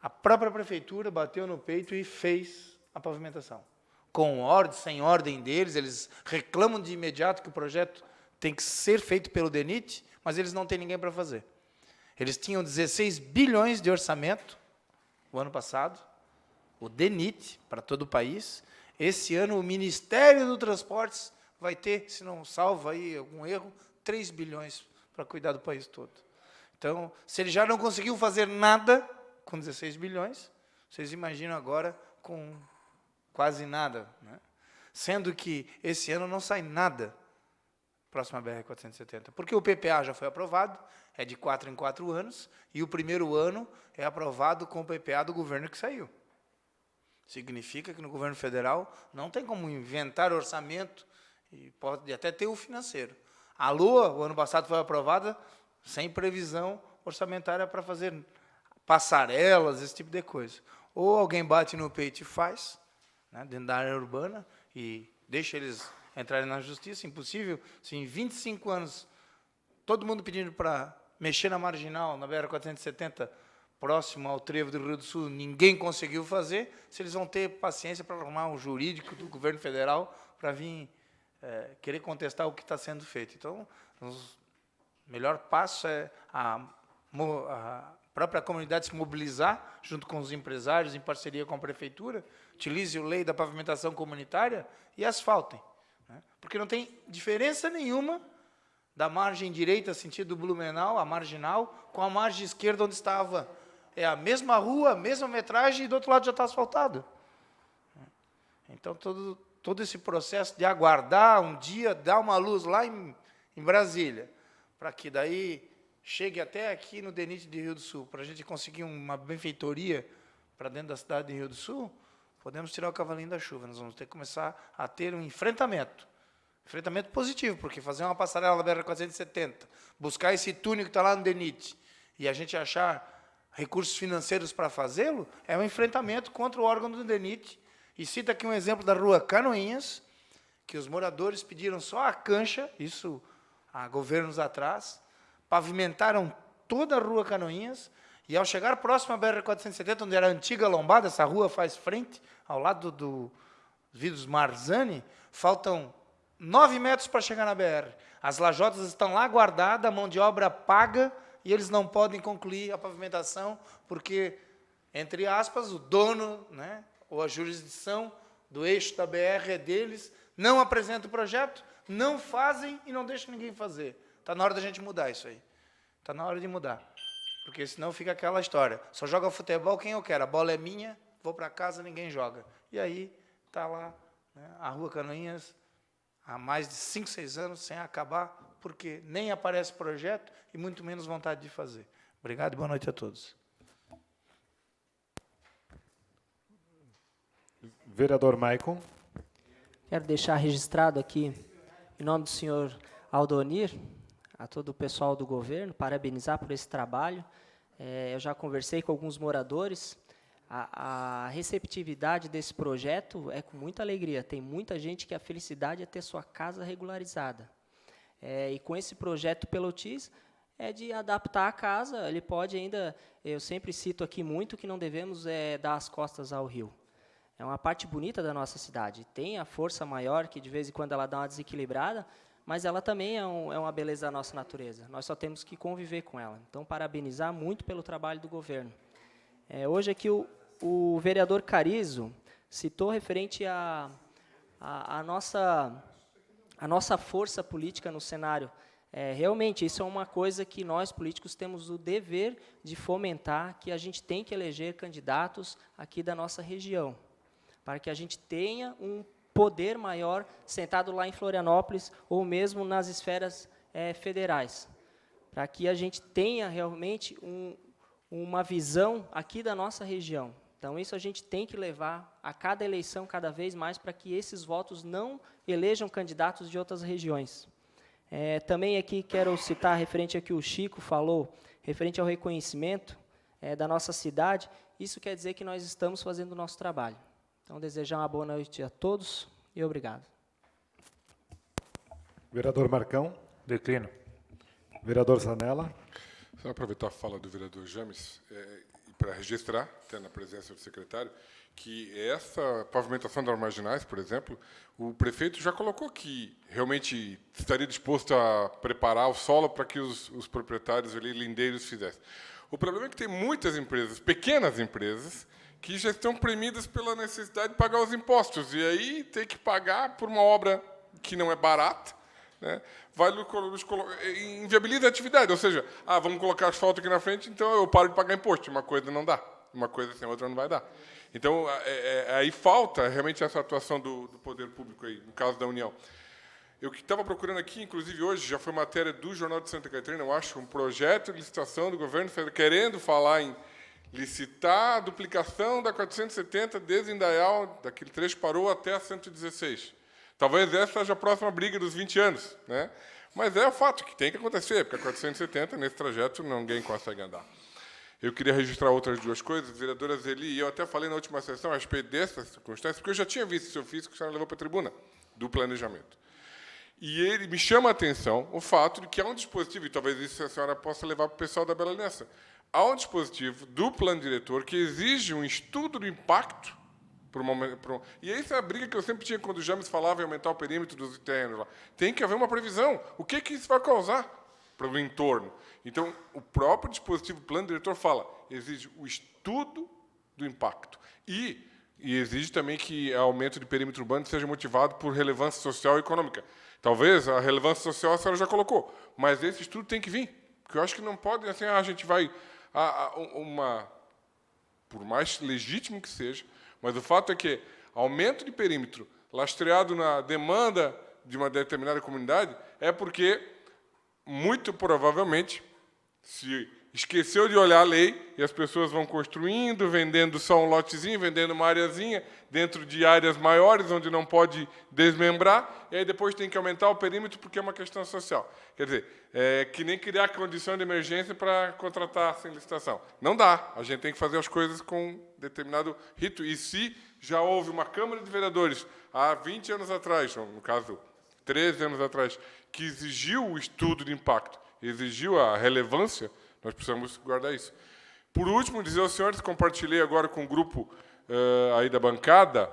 a própria prefeitura bateu no peito e fez a pavimentação. Com ordem, sem ordem deles, eles reclamam de imediato que o projeto tem que ser feito pelo DENIT, mas eles não têm ninguém para fazer. Eles tinham 16 bilhões de orçamento o ano passado, o DENIT, para todo o país. Esse ano, o Ministério do Transportes vai ter, se não salvo aí algum erro, 3 bilhões para cuidar do país todo. Então, se ele já não conseguiu fazer nada com 16 bilhões, vocês imaginam agora com quase nada, né? Sendo que esse ano não sai nada próximo à BR-470, porque o PPA já foi aprovado, é de 4 em 4 anos, e o primeiro ano é aprovado com o PPA do governo que saiu. Significa que no governo federal não tem como inventar orçamento, e pode até ter o financeiro. A LOA, o ano passado, foi aprovada sem previsão orçamentária para fazer passarelas, esse tipo de coisa. Ou alguém bate no peito e faz, né, dentro da área urbana, e deixa eles entrarem na justiça. Impossível, se em 25 anos, todo mundo pedindo para mexer na marginal, na BR-470, próximo ao trevo do Rio do Sul, ninguém conseguiu fazer, se eles vão ter paciência para arrumar um jurídico do governo federal para vir querer contestar o que está sendo feito. Então, o melhor passo é a própria comunidade se mobilizar, junto com os empresários, em parceria com a prefeitura, utilize a lei da pavimentação comunitária e asfaltem, né? Porque não tem diferença nenhuma da margem direita, sentido Blumenau, a marginal, com a margem esquerda, onde estava. É a mesma rua, a mesma metragem, e do outro lado já está asfaltado. Então, todo esse processo de aguardar um dia, dar uma luz lá em Brasília, para que daí chegue até aqui no DENIT de Rio do Sul, para a gente conseguir uma benfeitoria para dentro da cidade de Rio do Sul, podemos tirar o cavalinho da chuva. Nós vamos ter que começar a ter um enfrentamento. Enfrentamento positivo, porque fazer uma passarela da BR-470, buscar esse túnel que está lá no DENIT, e a gente achar recursos financeiros para fazê-lo, é um enfrentamento contra o órgão do DENIT. E cita aqui um exemplo da rua Canoinhas, que os moradores pediram só a cancha, isso há governos atrás, pavimentaram toda a rua Canoinhas, e ao chegar próximo à BR-470, onde era a antiga lombada, essa rua faz frente, ao lado do Vidos Marzani, faltam 9 metros para chegar na BR. As lajotas estão lá guardadas, a mão de obra paga, e eles não podem concluir a pavimentação, porque, entre aspas, o dono, né, ou a jurisdição do eixo da BR é deles, não apresenta o projeto, não fazem e não deixam ninguém fazer. Está na hora da gente mudar isso aí. Está na hora de mudar. Porque senão fica aquela história. Só joga futebol quem eu quero. A bola é minha, vou para casa, ninguém joga. E aí está lá, né, a Rua Canoinhas, há mais de 5, 6 anos, sem acabar, porque nem aparece projeto e muito menos vontade de fazer. Obrigado e boa noite a todos. Vereador Maicon. Quero deixar registrado aqui, em nome do senhor Aldonir, a todo o pessoal do governo, parabenizar por esse trabalho. Eu já conversei com alguns moradores. A receptividade desse projeto é com muita alegria. Tem muita gente que a felicidade é ter sua casa regularizada. E com esse projeto Pelotis, é de adaptar a casa. Ele pode ainda, eu sempre cito aqui muito, que não devemos dar as costas ao rio. É uma parte bonita da nossa cidade. Tem a força maior, que de vez em quando ela dá uma desequilibrada, mas ela também é uma beleza da nossa natureza. Nós só temos que conviver com ela. Então, parabenizar muito pelo trabalho do governo. Hoje aqui o vereador Carizo citou referente à nossa força política no cenário. Realmente, isso é uma coisa que nós, políticos, temos o dever de fomentar, que a gente tem que eleger candidatos aqui da nossa região, para que a gente tenha um poder maior sentado lá em Florianópolis ou mesmo nas esferas federais, para que a gente tenha realmente uma visão aqui da nossa região. Então, isso a gente tem que levar a cada eleição cada vez mais para que esses votos não elejam candidatos de outras regiões. Também aqui quero citar, referente ao que o Chico falou, referente ao reconhecimento da nossa cidade, isso quer dizer que nós estamos fazendo o nosso trabalho. Então, desejar uma boa noite a todos e obrigado. Vereador Marcão. Declino. Vereador Zanella. Só aproveitar a fala do vereador James, para registrar, até na presença do secretário, que essa pavimentação das marginais, por exemplo, o prefeito já colocou que realmente estaria disposto a preparar o solo para que os proprietários ali, lindeiros fizessem. O problema é que tem muitas empresas, pequenas empresas, que já estão premidas pela necessidade de pagar os impostos. E aí tem que pagar por uma obra que não é barata, né? Inviabiliza a atividade. Ou seja, vamos colocar asfalto aqui na frente, então eu paro de pagar imposto. Uma coisa não dá. Uma coisa sem outra não vai dar. Então, aí falta realmente essa atuação do poder público, aí, no caso da União. Eu que estava procurando aqui, inclusive hoje, já foi matéria do Jornal de Santa Catarina, eu acho, um projeto de licitação do governo querendo falar em licitar a duplicação da 470 desde Indaial, daquele trecho parou até a 116. Talvez essa seja a próxima briga dos 20 anos, né? Mas é o fato que tem que acontecer, porque a 470, nesse trajeto, ninguém consegue andar. Eu queria registrar outras duas coisas. Vereadora Zeli, e eu até falei na última sessão a respeito dessa circunstância, porque eu já tinha visto esse ofício que a senhora levou para a tribuna, do planejamento. E ele me chama a atenção o fato de que há um dispositivo, e talvez isso a senhora possa levar para o pessoal da Bela Aliança, há um dispositivo do plano diretor que exige um estudo do impacto. E essa é a briga que eu sempre tinha quando o James falava em aumentar o perímetro dos terrenos lá. Tem que haver uma previsão. O que isso vai causar para o entorno? Então, o próprio dispositivo plano diretor fala, exige o estudo do impacto. E exige também que o aumento de perímetro urbano seja motivado por relevância social e econômica. Talvez a relevância social a senhora já colocou, mas esse estudo tem que vir. Porque eu acho que não pode, assim, a gente vai... por mais legítimo que seja, mas o fato é que aumento de perímetro lastreado na demanda de uma determinada comunidade é porque, muito provavelmente, se esqueceu de olhar a lei e as pessoas vão construindo, vendendo só um lotezinho, vendendo uma areazinha dentro de áreas maiores onde não pode desmembrar, e aí depois tem que aumentar o perímetro porque é uma questão social. Quer dizer, é que nem criar condição de emergência para contratar sem licitação. Não dá. A gente tem que fazer as coisas com determinado rito. E se já houve uma Câmara de Vereadores há 20 anos atrás, ou no caso, 13 anos atrás, que exigiu o estudo de impacto, exigiu a relevância, nós precisamos guardar isso. Por último, dizer aos senhores, compartilhei agora com o grupo aí da bancada,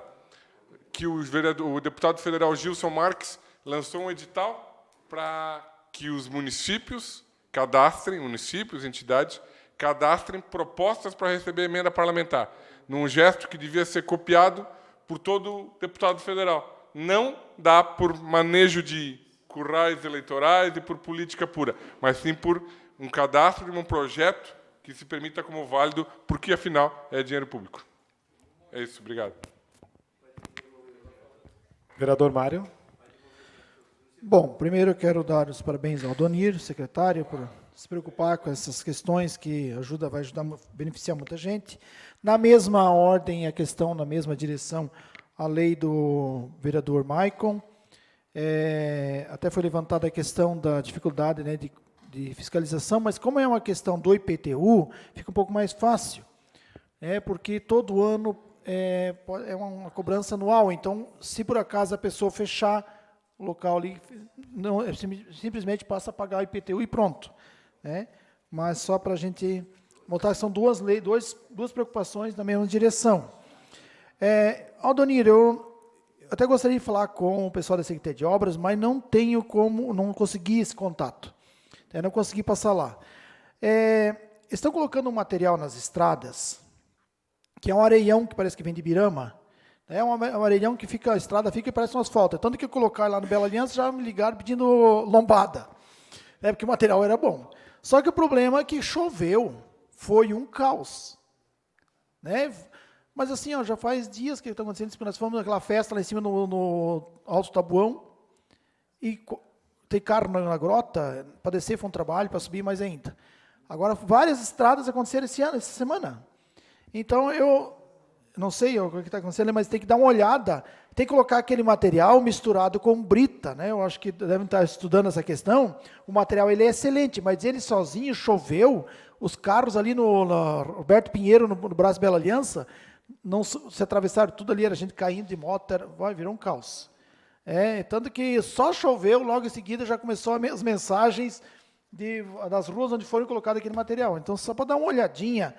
que o deputado federal Gilson Marques lançou um edital para que os municípios cadastrem, municípios, entidades, cadastrem propostas para receber emenda parlamentar, num gesto que devia ser copiado por todo deputado federal. Não dá por manejo de currais eleitorais e por política pura, mas sim por um cadastro de um projeto que se permita como válido, porque, afinal, é dinheiro público. É isso, obrigado. Vereador Mário. Bom, primeiro eu quero dar os parabéns ao Adonir, secretário, por se preocupar com essas questões que vai ajudar a beneficiar muita gente. Na mesma ordem, a questão, na mesma direção, a lei do vereador Maicon. Até foi levantada a questão da dificuldade, né, de fiscalização, mas como é uma questão do IPTU, fica um pouco mais fácil, porque todo ano é uma cobrança anual. Então, se por acaso a pessoa fechar o local ali, não, simplesmente passa a pagar o IPTU e pronto. Mas só para a gente montar, são duas preocupações na mesma direção. Aldonir, eu até gostaria de falar com o pessoal da Secretaria de Obras, mas não consegui esse contato. Não consegui passar lá. Estão colocando um material nas estradas, que é um areião que parece que vem de Ibirama. É um areião que a estrada fica e parece um asfalto. Tanto que eu colocar lá no Bela Aliança, já me ligaram pedindo lombada. Porque o material era bom. Só que o problema é que choveu, foi um caos. Mas assim, já faz dias que está acontecendo isso, nós fomos naquela festa lá em cima no Alto Tabuão, e tem carro na grota, para descer foi um trabalho, para subir mais ainda. Agora, várias estradas aconteceram essa semana. Então, eu não sei o que está acontecendo, mas tem que dar uma olhada, tem que colocar aquele material misturado com brita, Eu acho que devem estar estudando essa questão. O material ele é excelente, mas ele sozinho choveu, os carros ali no Roberto Pinheiro, no Braço Bela Aliança, não se atravessaram tudo ali, era gente caindo de moto, virou um caos. Tanto que só choveu, logo em seguida já começou as mensagens das ruas onde foram colocados aquele material. Então, só para dar uma olhadinha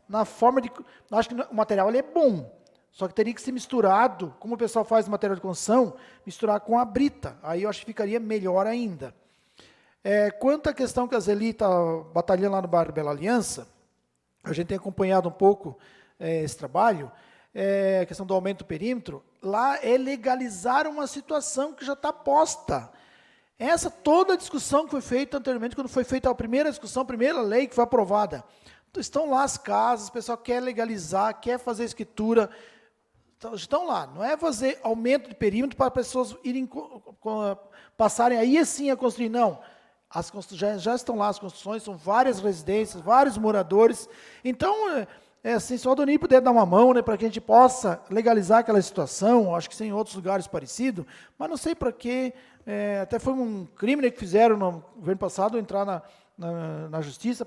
na forma de... Acho que o material ele é bom, só que teria que ser misturado, como o pessoal faz no material de construção, misturar com a brita. Aí eu acho que ficaria melhor ainda. Quanto à questão que a Zeli está batalhando lá no bairro Bela Aliança, a gente tem acompanhado um pouco esse trabalho, a questão do aumento do perímetro, lá é legalizar uma situação que já está posta. Toda a discussão que foi feita anteriormente, quando foi feita a primeira discussão, a primeira lei que foi aprovada, estão lá as casas, o pessoal quer legalizar, quer fazer escritura, estão lá. Não é fazer aumento de perímetro para pessoas passarem aí assim a construir, não. Já estão lá as construções, são várias residências, vários moradores. Então, assim, se o Adonir puder dar uma mão, para que a gente possa legalizar aquela situação, acho que tem em outros lugares parecidos, mas não sei para quê. Até foi um crime que fizeram no governo passado, entrar na justiça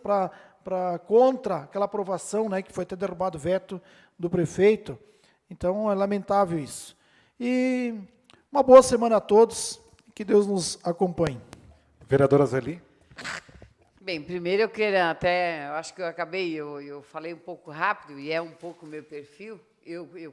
contra aquela aprovação, que foi até derrubado o veto do prefeito. Então, é lamentável isso. E uma boa semana a todos, que Deus nos acompanhe. Vereadora Zeli. Bem, primeiro eu quero eu acho que eu falei um pouco rápido, e é um pouco o meu perfil.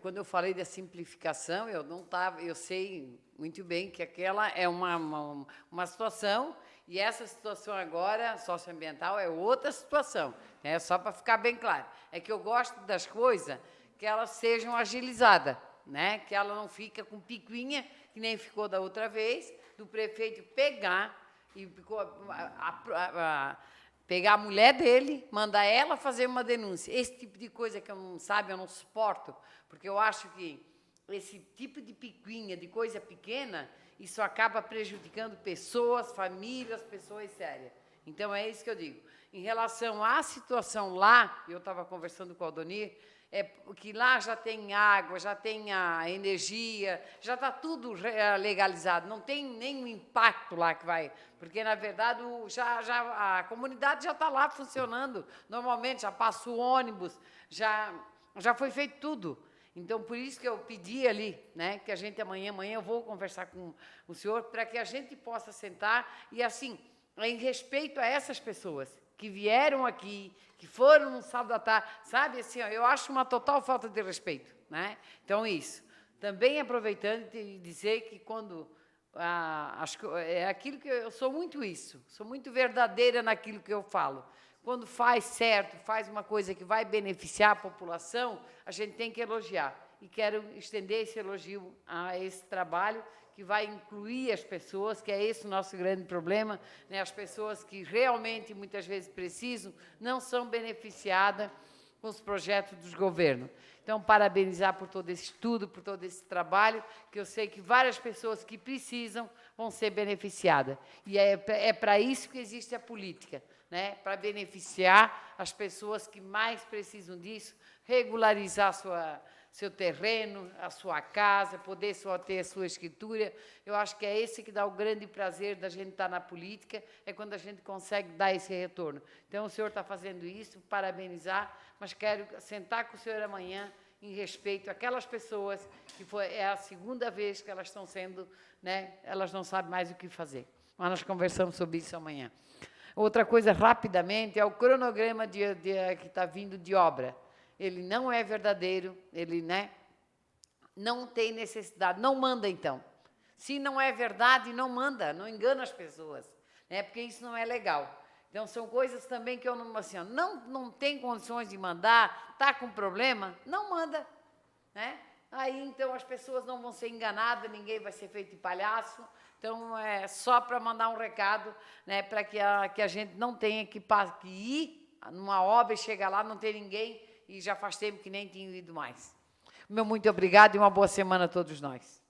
Quando eu falei da simplificação, eu sei muito bem que aquela é uma situação, e essa situação agora, socioambiental, é outra situação, só para ficar bem claro. É que eu gosto das coisas que elas sejam agilizadas, que ela não fica com picuinha, que nem ficou da outra vez, do prefeito pegar a mulher dele, mandar ela fazer uma denúncia. Esse tipo de coisa que eu não suporto, porque eu acho que esse tipo de picuinha, de coisa pequena, isso acaba prejudicando pessoas, famílias, pessoas sérias. Então, é isso que eu digo. Em relação à situação lá, eu estava conversando com o Aldonir, é que lá já tem água, já tem a energia, já está tudo legalizado, não tem nenhum impacto lá que vai, porque, na verdade, a comunidade já está lá funcionando, normalmente já passa o ônibus, já foi feito tudo. Então, por isso que eu pedi ali, né, que a gente amanhã eu vou conversar com o senhor, para que a gente possa sentar e, assim, em respeito a essas pessoas que vieram aqui, que foram no sábado à tarde, sabe, assim, ó, eu acho uma total falta de respeito, né? Então, isso. Também aproveitando e dizer que quando, é aquilo que eu sou muito isso, sou muito verdadeira naquilo que eu falo. Quando faz certo, faz uma coisa que vai beneficiar a população, a gente tem que elogiar. E quero estender esse elogio a esse trabalho, que vai incluir as pessoas, que é esse o nosso grande problema, né? As pessoas que realmente, muitas vezes, precisam, não são beneficiadas com os projetos dos governos. Então, parabenizar por todo esse estudo, por todo esse trabalho, que eu sei que várias pessoas que precisam vão ser beneficiadas. E é para isso que existe a política, né? Para beneficiar as pessoas que mais precisam disso, regularizar seu terreno, a sua casa, poder só ter a sua escritura. Eu acho que é esse que dá o grande prazer da gente estar na política, é quando a gente consegue dar esse retorno. Então, o senhor está fazendo isso, parabenizar, mas quero sentar com o senhor amanhã em respeito àquelas pessoas que é a segunda vez que elas estão sendo, né, elas não sabem mais o que fazer. Mas nós conversamos sobre isso amanhã. Outra coisa, rapidamente, é o cronograma que está vindo de obra. Ele não é verdadeiro, ele, né, não tem necessidade, não manda, então. Se não é verdade, não manda, não engana as pessoas, né, porque isso não é legal. Então, são coisas também que eu não, assim, não tem condições de mandar, está com problema, não manda, né? Aí, então, as pessoas não vão ser enganadas, ninguém vai ser feito de palhaço. Então, é só para mandar um recado, né, para que a gente não tenha que ir numa obra e chegar lá, não ter ninguém, e já faz tempo que nem tinha ido mais. Meu muito obrigado e uma boa semana a todos nós.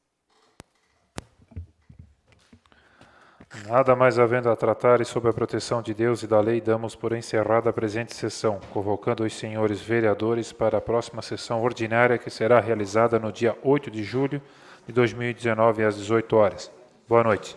Nada mais havendo a tratar e sob a proteção de Deus e da lei, damos por encerrada a presente sessão, convocando os senhores vereadores para a próxima sessão ordinária, que será realizada no dia 8 de julho de 2019, às 18 horas. Boa noite.